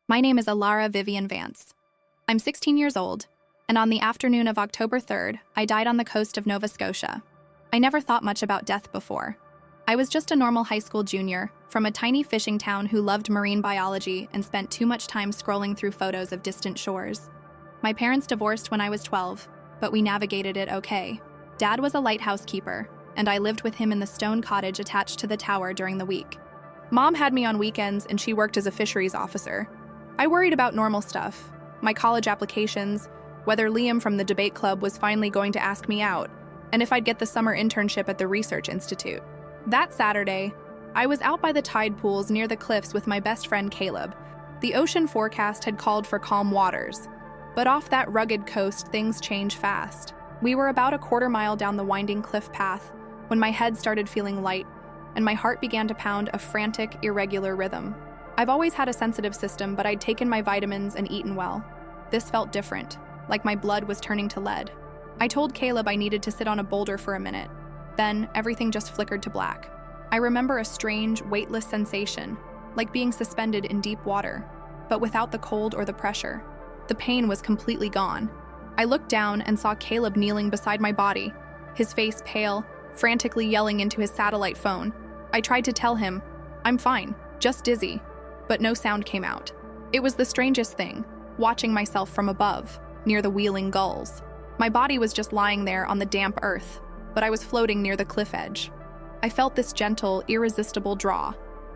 My name is Alara Vivian Vance. I'm 16 years old, and on the afternoon of October 3rd, I died on the coast of Nova Scotia. I never thought much about death before. I was just a normal high school junior from a tiny fishing town who loved marine biology and spent too much time scrolling through photos of distant shores. My parents divorced when I was 12, but we navigated it okay. Dad was a lighthouse keeper, and I lived with him in the stone cottage attached to the tower during the week. Mom had me on weekends, and she worked as a fisheries officer. I worried about normal stuff, my college applications, whether Liam from the debate club was finally going to ask me out, and if I'd get the summer internship at the research institute. That Saturday, I was out by the tide pools near the cliffs with my best friend Caleb. The ocean forecast had called for calm waters, but off that rugged coast, things change fast. We were about a quarter mile down the winding cliff path when my head started feeling light, and my heart began to pound a frantic, irregular rhythm. I've always had a sensitive system, but I'd taken my vitamins and eaten well. This felt different, like my blood was turning to lead. I told Caleb I needed to sit on a boulder for a minute. Then, everything just flickered to black. I remember a strange, weightless sensation, like being suspended in deep water, but without the cold or the pressure. The pain was completely gone. I looked down and saw Caleb kneeling beside my body, his face pale, frantically yelling into his satellite phone. I tried to tell him, "I'm fine, just dizzy," but no sound came out. It was the strangest thing, watching myself from above, near the wheeling gulls. My body was just lying there on the damp earth, but I was floating near the cliff edge. I felt this gentle, irresistible draw,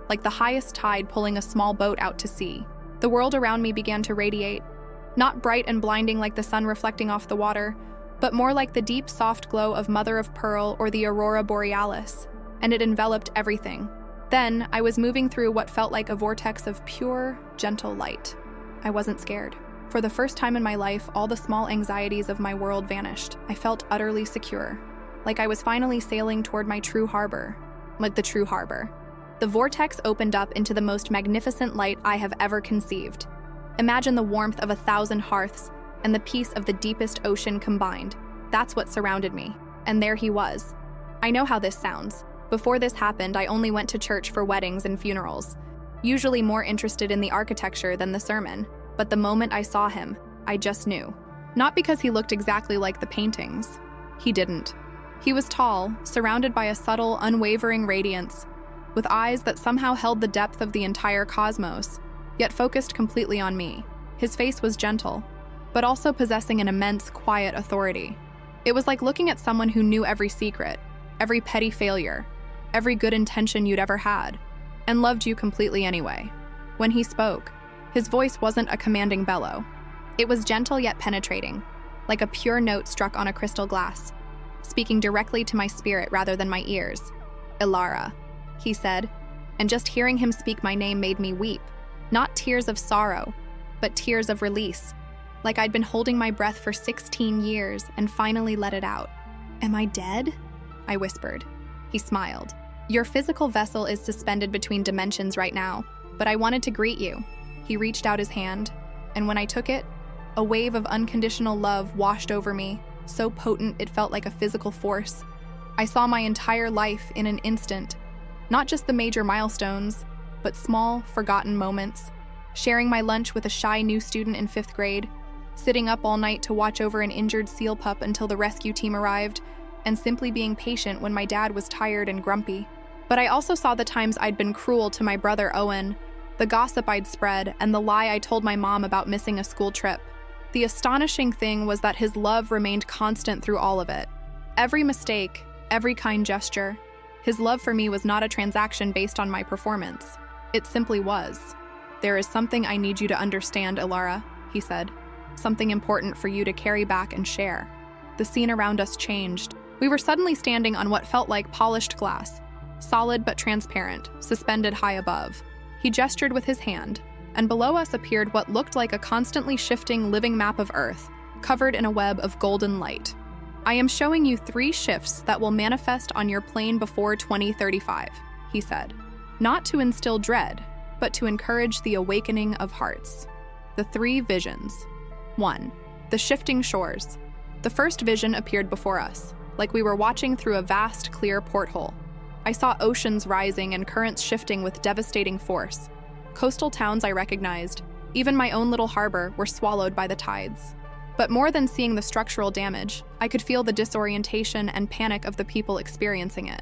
like the highest tide pulling a small boat out to sea. The world around me began to radiate, not bright and blinding like the sun reflecting off the water, but more like the deep, soft glow of mother of pearl or the aurora borealis, and it enveloped everything. Then, I was moving through what felt like a vortex of pure, gentle light. I wasn't scared. For the first time in my life, all the small anxieties of my world vanished. I felt utterly secure, like I was finally sailing toward my true harbor, like the true harbor. The vortex opened up into the most magnificent light I have ever conceived. Imagine the warmth of 1,000 hearths and the peace of the deepest ocean combined. That's what surrounded me, and there he was. I know how this sounds. Before this happened, I only went to church for weddings and funerals, usually more interested in the architecture than the sermon. But the moment I saw him, I just knew. Not because he looked exactly like the paintings. He didn't. He was tall, surrounded by a subtle, unwavering radiance, with eyes that somehow held the depth of the entire cosmos, yet focused completely on me. His face was gentle, but also possessing an immense, quiet authority. It was like looking at someone who knew every secret, every petty failure, every good intention you'd ever had, and loved you completely anyway. When he spoke, his voice wasn't a commanding bellow. It was gentle yet penetrating, like a pure note struck on a crystal glass, speaking directly to my spirit rather than my ears. "Ilara," he said, and just hearing him speak my name made me weep. Not tears of sorrow, but tears of release, like I'd been holding my breath for 16 years and finally let it out. "Am I dead?" I whispered. He smiled. "Your physical vessel is suspended between dimensions right now, but I wanted to greet you." He reached out his hand, and when I took it, a wave of unconditional love washed over me, so potent it felt like a physical force. I saw my entire life in an instant, not just the major milestones, but small, forgotten moments. Sharing my lunch with a shy new student in 5th grade, sitting up all night to watch over an injured seal pup until the rescue team arrived, and simply being patient when my dad was tired and grumpy. But I also saw the times I'd been cruel to my brother Owen, the gossip I'd spread, and the lie I told my mom about missing a school trip. The astonishing thing was that his love remained constant through all of it. Every mistake, every kind gesture, his love for me was not a transaction based on my performance. It simply was. "There is something I need you to understand, Ilara," he said. "Something important for you to carry back and share." The scene around us changed. We were suddenly standing on what felt like polished glass, solid but transparent, suspended high above. He gestured with his hand, and below us appeared what looked like a constantly shifting living map of Earth, covered in a web of golden light. "I am showing you 3 shifts that will manifest on your plane before 2035, he said. "Not to instill dread, but to encourage the awakening of hearts." The 3 visions. 1. The shifting shores. The first vision appeared before us, like we were watching through a vast, clear porthole. I saw oceans rising and currents shifting with devastating force. Coastal towns I recognized, Even my own little harbor were swallowed by the tides. But more than seeing the structural damage, I could feel the disorientation and panic of the people experiencing it.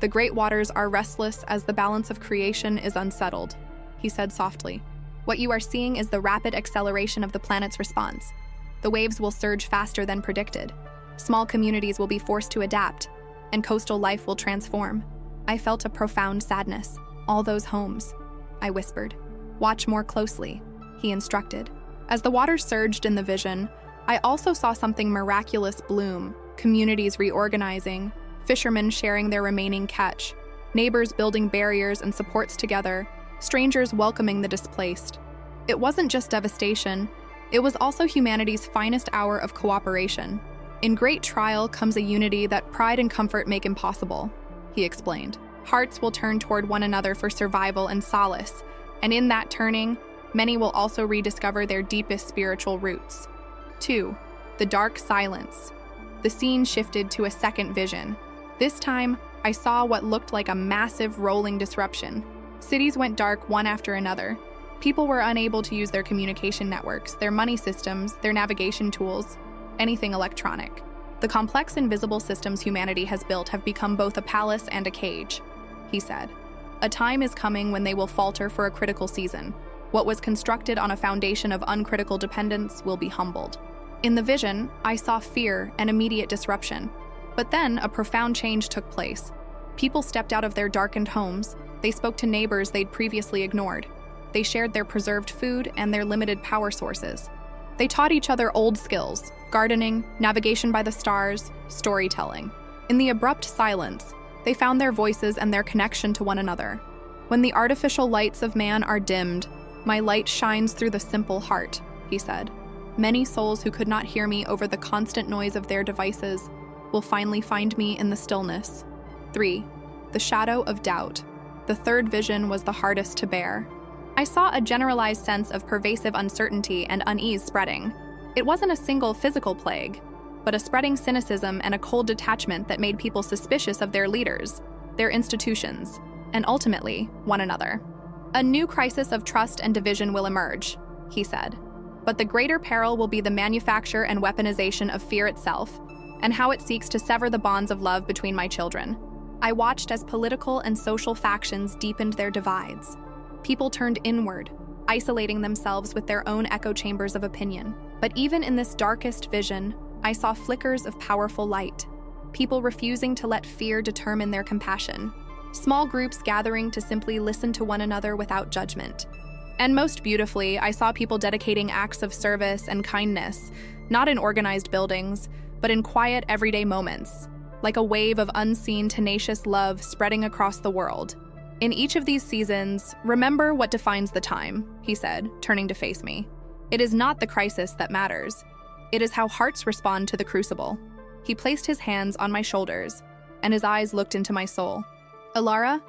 The great waters are restless as the balance of creation is unsettled, he said softly. What you are seeing is the rapid acceleration of the planet's response. The waves will surge faster than predicted. Small communities will be forced to adapt, and coastal life will transform. I felt a profound sadness. All those homes, I whispered. Watch more closely, he instructed. As the water surged in the vision, I also saw something miraculous bloom, communities reorganizing, fishermen sharing their remaining catch, neighbors building barriers and supports together, strangers welcoming the displaced. It wasn't just devastation, it was also humanity's finest hour of cooperation. In great trial comes a unity that pride and comfort make impossible, he explained. Hearts will turn toward one another for survival and solace, and in that turning, many will also rediscover their deepest spiritual roots. 2. The dark silence. The scene shifted to a second vision. This time, I saw what looked like a massive rolling disruption. Cities went dark one after another. People were unable to use their communication networks, their money systems, their navigation tools, anything electronic. The complex invisible systems humanity has built have become both a palace and a cage, he said. A time is coming when they will falter for a critical season. What was constructed on a foundation of uncritical dependence will be humbled. In the vision, I saw fear and immediate disruption. But then a profound change took place. People stepped out of their darkened homes. They spoke to neighbors they'd previously ignored. They shared their preserved food and their limited power sources. They taught each other old skills: gardening, navigation by the stars, storytelling. In the abrupt silence, they found their voices and their connection to one another. When the artificial lights of man are dimmed, my light shines through the simple heart, he said. Many souls who could not hear me over the constant noise of their devices will finally find me in the stillness. 3. The shadow of doubt. The third vision was the hardest to bear. I saw a generalized sense of pervasive uncertainty and unease spreading. It wasn't a single physical plague, but a spreading cynicism and a cold detachment that made people suspicious of their leaders, their institutions, and ultimately, one another. A new crisis of trust and division will emerge, he said. But the greater peril will be the manufacture and weaponization of fear itself, and how it seeks to sever the bonds of love between my children. I watched as political and social factions deepened their divides. People turned inward, isolating themselves with their own echo chambers of opinion. But even in this darkest vision, I saw flickers of powerful light. People refusing to let fear determine their compassion. Small groups gathering to simply listen to one another without judgment. And most beautifully, I saw people dedicating acts of service and kindness, not in organized buildings, but in quiet, everyday moments, like a wave of unseen, tenacious love spreading across the world. In each of these seasons, remember what defines the time, he said, turning to face me. It is not the crisis that matters. It is how hearts respond to the crucible. He placed his hands on my shoulders, and his eyes looked into my soul. Alara,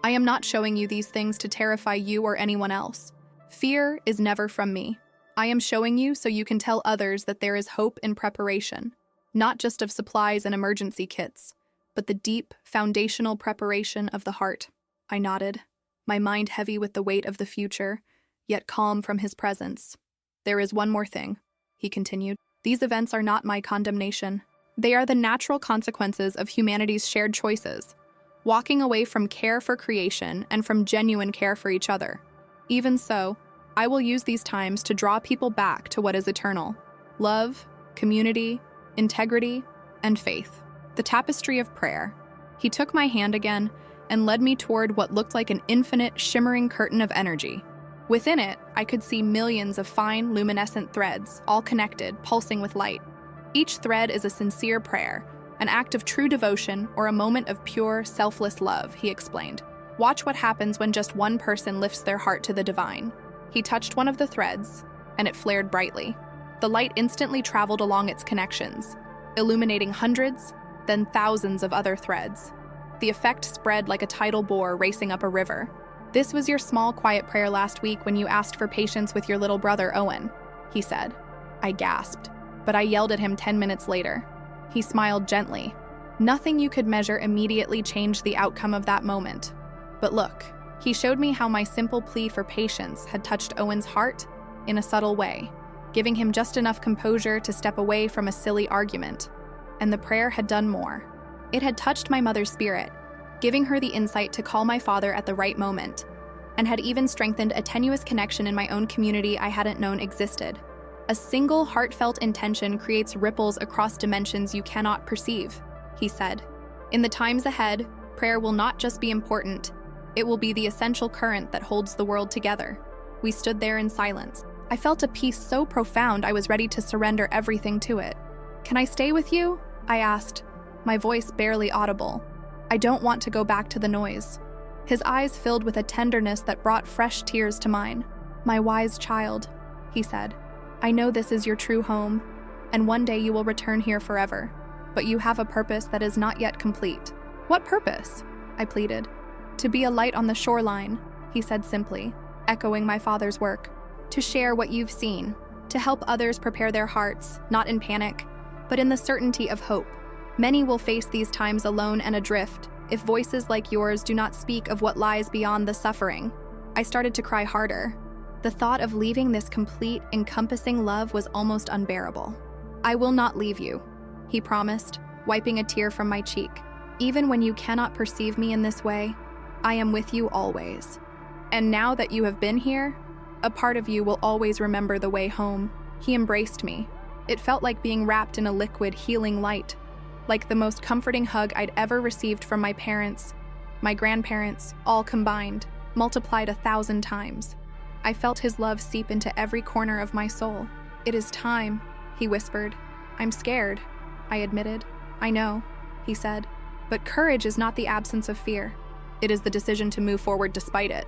I am not showing you these things to terrify you or anyone else. Fear is never from me. I am showing you so you can tell others that there is hope in preparation, not just of supplies and emergency kits, but the deep, foundational preparation of the heart. I nodded, my mind heavy with the weight of the future, yet calm from his presence. There is one more thing, he continued. These events are not my condemnation. They are the natural consequences of humanity's shared choices, walking away from care for creation and from genuine care for each other. Even so, I will use these times to draw people back to what is eternal: love, community, integrity, and faith. The tapestry of prayer. He took my hand again and led me toward what looked like an infinite, shimmering curtain of energy. Within it, I could see millions of fine, luminescent threads, all connected, pulsing with light. Each thread is a sincere prayer, an act of true devotion, or a moment of pure, selfless love, he explained. Watch what happens when just one person lifts their heart to the divine. He touched one of the threads, and it flared brightly. The light instantly traveled along its connections, illuminating hundreds, then thousands of other threads. The effect spread like a tidal bore racing up a river. This was your small, quiet prayer last week when you asked for patience with your little brother, Owen, he said. I gasped, but I yelled at him 10 minutes later. He smiled gently. Nothing you could measure immediately changed the outcome of that moment. But look, he showed me how my simple plea for patience had touched Owen's heart in a subtle way, giving him just enough composure to step away from a silly argument. And the prayer had done more. It had touched my mother's spirit, giving her the insight to call my father at the right moment, and had even strengthened a tenuous connection in my own community I hadn't known existed. A single heartfelt intention creates ripples across dimensions you cannot perceive, he said. In the times ahead, prayer will not just be important, it will be the essential current that holds the world together. We stood there in silence. I felt a peace so profound I was ready to surrender everything to it. "Can I stay with you?" I asked, my voice barely audible. "I don't want to go back to the noise." His eyes filled with a tenderness that brought fresh tears to mine. "My wise child," he said, "I know this is your true home, and one day you will return here forever. But you have a purpose that is not yet complete." "What purpose?" I pleaded. "To be a light on the shoreline," he said simply, echoing my father's work. "To share what you've seen, to help others prepare their hearts, not in panic, but in the certainty of hope. Many will face these times alone and adrift, if voices like yours do not speak of what lies beyond the suffering." I started to cry harder. The thought of leaving this complete, encompassing love was almost unbearable. "I will not leave you," he promised, wiping a tear from my cheek. "Even when you cannot perceive me in this way, I am with you always. And now that you have been here, a part of you will always remember the way home." He embraced me. It felt like being wrapped in a liquid, healing light, like the most comforting hug I'd ever received from my parents, my grandparents, all combined, multiplied 1,000 times. I felt his love seep into every corner of my soul. "It is time," he whispered. "I'm scared," I admitted. "I know," he said. "But courage is not the absence of fear. It is the decision to move forward despite it.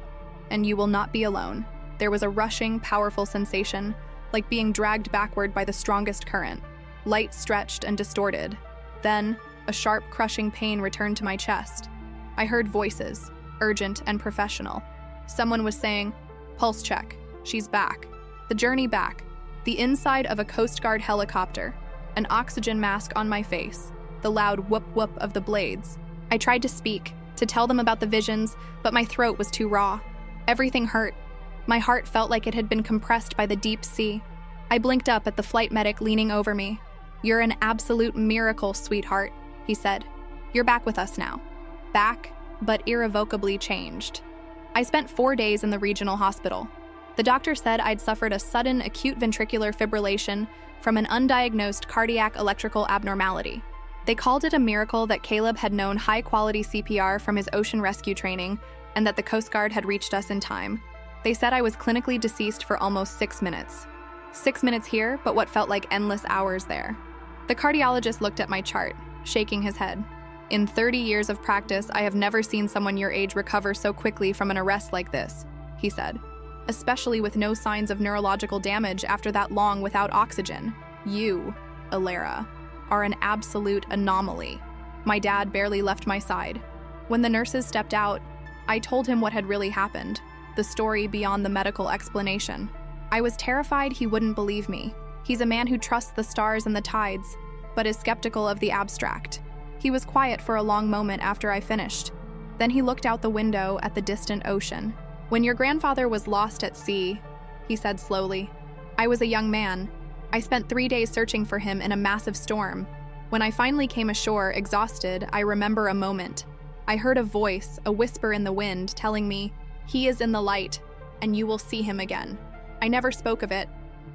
And you will not be alone." There was a rushing, powerful sensation, like being dragged backward by the strongest current. Light stretched and distorted. Then, a sharp, crushing pain returned to my chest. I heard voices, urgent and professional. Someone was saying, "Pulse check. She's back." The journey back. The inside of a Coast Guard helicopter. An oxygen mask on my face. The loud whoop-whoop of the blades. I tried to speak, to tell them about the visions, but my throat was too raw. Everything hurt. My heart felt like it had been compressed by the deep sea. I blinked up at the flight medic leaning over me. "You're an absolute miracle, sweetheart," he said. "You're back with us now." Back, but irrevocably changed. I spent 4 days in the regional hospital. The doctor said I'd suffered a sudden acute ventricular fibrillation from an undiagnosed cardiac electrical abnormality. They called it a miracle that Caleb had known high-quality CPR from his ocean rescue training and that the Coast Guard had reached us in time. They said I was clinically deceased for almost 6 minutes. 6 minutes here, but what felt like endless hours there. The cardiologist looked at my chart, shaking his head. "In 30 years of practice, I have never seen someone your age recover so quickly from an arrest like this," he said. "Especially with no signs of neurological damage after that long without oxygen. You, Alara, are an absolute anomaly." My dad barely left my side. When the nurses stepped out, I told him what had really happened, the story beyond the medical explanation. I was terrified he wouldn't believe me. He's a man who trusts the stars and the tides, but is skeptical of the abstract. He was quiet for a long moment after I finished. Then he looked out the window at the distant ocean. "When your grandfather was lost at sea," he said slowly, "I was a young man. I spent 3 days searching for him in a massive storm. When I finally came ashore, exhausted, I remember a moment. I heard a voice, a whisper in the wind, telling me, 'He is in the light, and you will see him again.' I never spoke of it.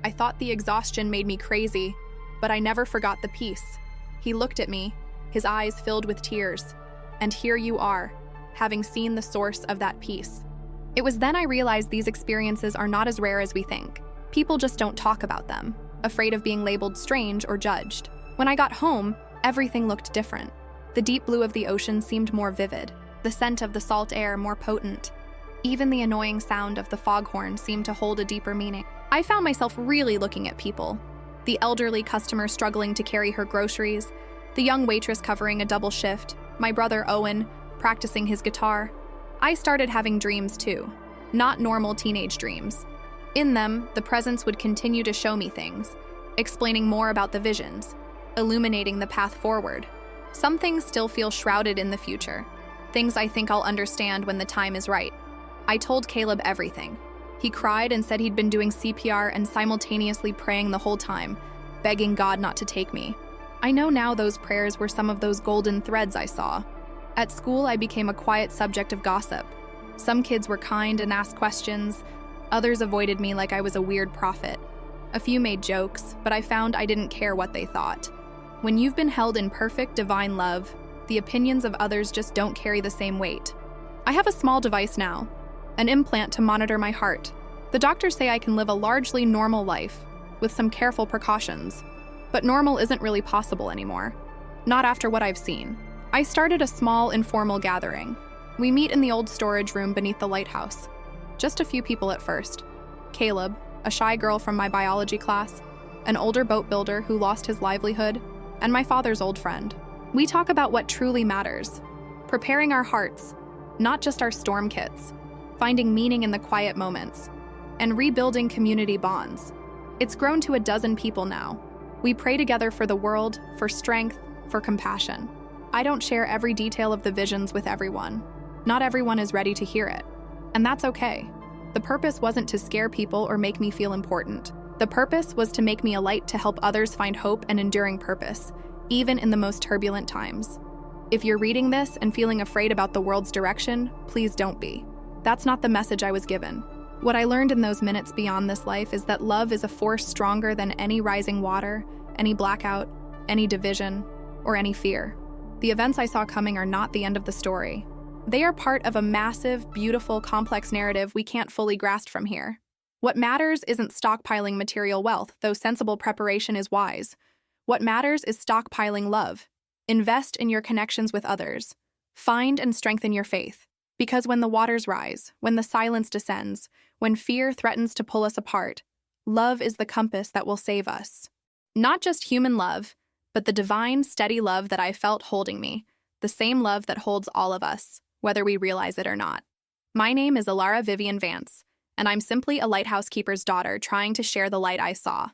I thought the exhaustion made me crazy, but I never forgot the peace." He looked at me, his eyes filled with tears. "And here you are, having seen the source of that peace." It was then I realized these experiences are not as rare as we think. People just don't talk about them, afraid of being labeled strange or judged. When I got home, everything looked different. The deep blue of the ocean seemed more vivid, the scent of the salt air more potent. Even the annoying sound of the foghorn seemed to hold a deeper meaning. I found myself really looking at people. The elderly customer struggling to carry her groceries, the young waitress covering a double shift, my brother Owen practicing his guitar. I started having dreams too, not normal teenage dreams. In them, the presence would continue to show me things, explaining more about the visions, illuminating the path forward. Some things still feel shrouded in the future, things I think I'll understand when the time is right. I told Caleb everything. He cried and said he'd been doing CPR and simultaneously praying the whole time, begging God not to take me. I know now those prayers were some of those golden threads I saw. At school, I became a quiet subject of gossip. Some kids were kind and asked questions. Others avoided me like I was a weird prophet. A few made jokes, but I found I didn't care what they thought. When you've been held in perfect divine love, the opinions of others just don't carry the same weight. I have a small device now, an implant to monitor my heart. The doctors say I can live a largely normal life, with some careful precautions. But normal isn't really possible anymore. Not after what I've seen. I started a small, informal gathering. We meet in the old storage room beneath the lighthouse. Just a few people at first. Caleb, a shy girl from my biology class, an older boat builder who lost his livelihood, and my father's old friend. We talk about what truly matters, preparing our hearts, not just our storm kits, finding meaning in the quiet moments, and rebuilding community bonds. It's grown to 12 people now. We pray together for the world, for strength, for compassion. I don't share every detail of the visions with everyone. Not everyone is ready to hear it. And that's okay. The purpose wasn't to scare people or make me feel important. The purpose was to make me a light to help others find hope and enduring purpose, even in the most turbulent times. If you're reading this and feeling afraid about the world's direction, please don't be. That's not the message I was given. What I learned in those minutes beyond this life is that love is a force stronger than any rising water, any blackout, any division, or any fear. The events I saw coming are not the end of the story. They are part of a massive, beautiful, complex narrative we can't fully grasp from here. What matters isn't stockpiling material wealth, though sensible preparation is wise. What matters is stockpiling love. Invest in your connections with others. Find and strengthen your faith. Because when the waters rise, when the silence descends, when fear threatens to pull us apart, love is the compass that will save us. Not just human love, but the divine, steady love that I felt holding me, the same love that holds all of us, whether we realize it or not. My name is Alara Vivian Vance, and I'm simply a lighthouse keeper's daughter trying to share the light I saw.